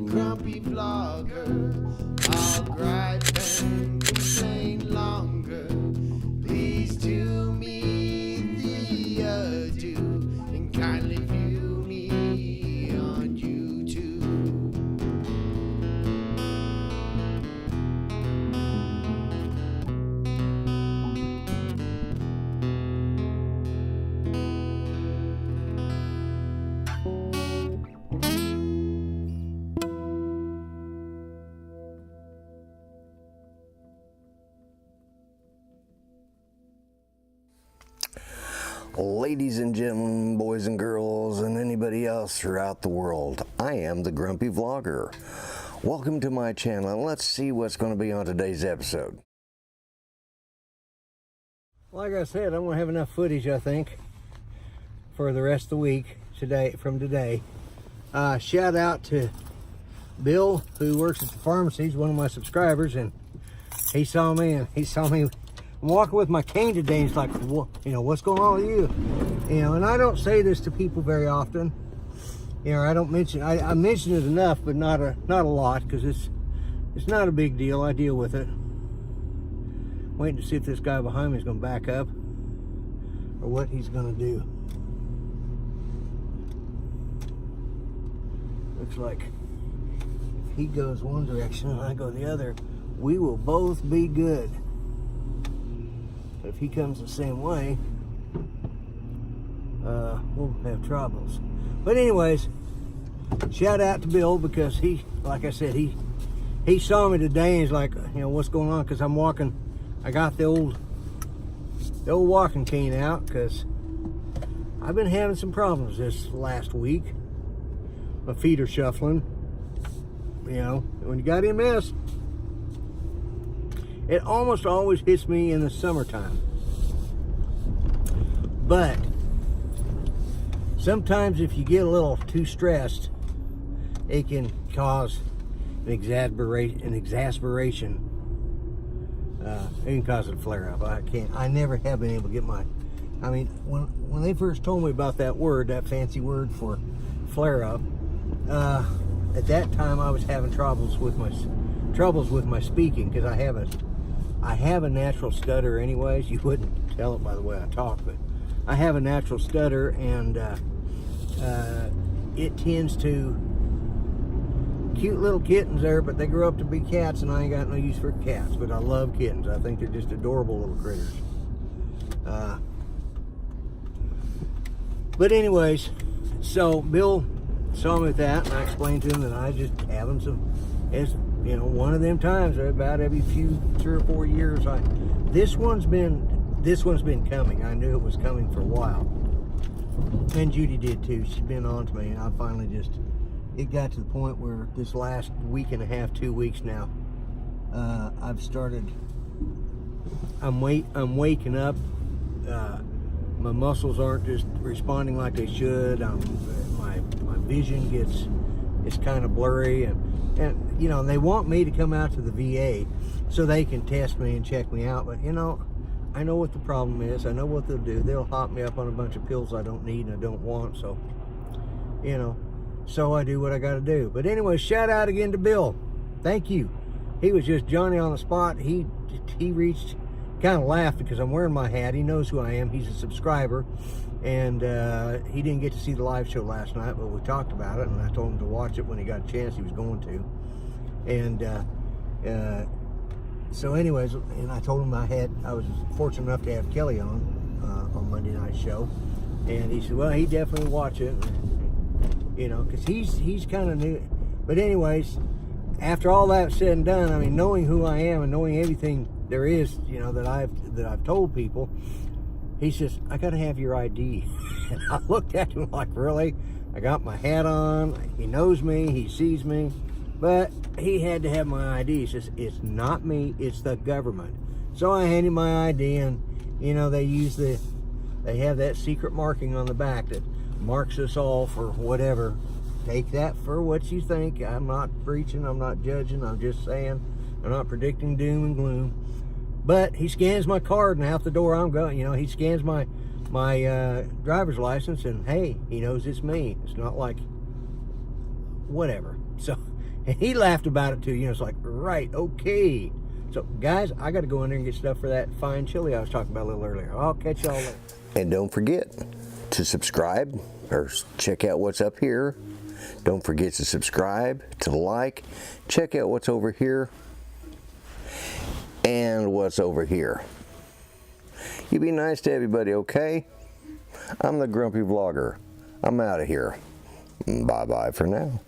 grumpy vlogger. I'll gripe and complain longer. Please do me the adieu and kindly view me on YouTube. Ladies and gentlemen, boys and girls, and anybody else throughout the world, I am the Grumpy Vlogger. Welcome to my channel, and let's see what's going to be on today's episode. Like I said, I'm going to have enough footage, I think, for the rest of the week from today. Shout out to Bill, who works at the pharmacy. He's one of my subscribers, and he saw me I'm walking with my cane today, and he's like, what's going on with you? And I don't say this to people very often. I don't mention, I mention it enough, but not a lot, because it's not a big deal. I deal with it. Waiting to see if this guy behind me is going to back up, or what he's going to do. Looks like if he goes one direction and I go the other, we will both be good. If he comes the same way, we'll have troubles. But anyways, shout out to Bill, because he, like I said, he saw me today and he's like, what's going on? Because I'm walking, I got the old walking cane out, because I've been having some problems this last week. My feet are shuffling. When you got MS, it almost always hits me in the summertime. But sometimes if you get a little too stressed, it can cause an exasperation. It can cause a flare up. I never have been able to get when they first told me about that word, that fancy word for flare up, at that time I was having troubles with my speaking, because I have a natural stutter anyways. You wouldn't tell it by the way I talk, but I have a natural stutter, and it tends to, cute little kittens there, but they grow up to be cats, and I ain't got no use for cats, but I love kittens. I think they're just adorable little critters. But anyways, so Bill saw me with that, and I explained to him that I just having one of them times about every 3 or 4 years. This one's been coming. I knew it was coming for a while, and Judy did too. She's been on to me, and I finally it got to the point where this last week and a half, 2 weeks now, I'm waking up. My muscles aren't just responding like they should. My vision it's kind of blurry, and they want me to come out to the VA so they can test me and check me out, but I know what the problem is. I know what they'll do. They'll hop me up on a bunch of pills I don't need and I don't want, so so I do what I got to do. But anyway, shout out again to Bill. Thank you. He was just Johnny on the spot. He reached, kind of laughed because I'm wearing my hat. He knows who I am. He's a subscriber, and he didn't get to see the live show last night, but we talked about it, and I told him to watch it when he got a chance. He was going to, and so anyways, and I told him I was fortunate enough to have Kelly on Monday night show, and he said, well, he definitely watch it, because he's kind of new. But anyways, after all that said and done, knowing who I am and knowing everything there is, that I've told people, he says, I gotta have your ID. And I looked at him like, really? I got my hat on. He knows me. He sees me. But he had to have my ID. He says, it's not me, it's the government. So I handed my ID, and they have that secret marking on the back that marks us all for whatever. Take that for what you think. I'm not preaching, I'm not judging, I'm just saying, I'm not predicting doom and gloom. But he scans my card, and out the door I'm going. He scans my driver's license, and hey, he knows it's me. It's not like whatever. So And he laughed about it too. You know, it's like, right, okay. So, guys, I got to go in there and get stuff for that fine chili I was talking about a little earlier. I'll catch y'all later. And don't forget to subscribe or check out what's up here. Don't forget to subscribe, to like, check out what's over here and what's over here. You be nice to everybody, okay? I'm the Grumpy Vlogger. I'm out of here. Bye-bye for now.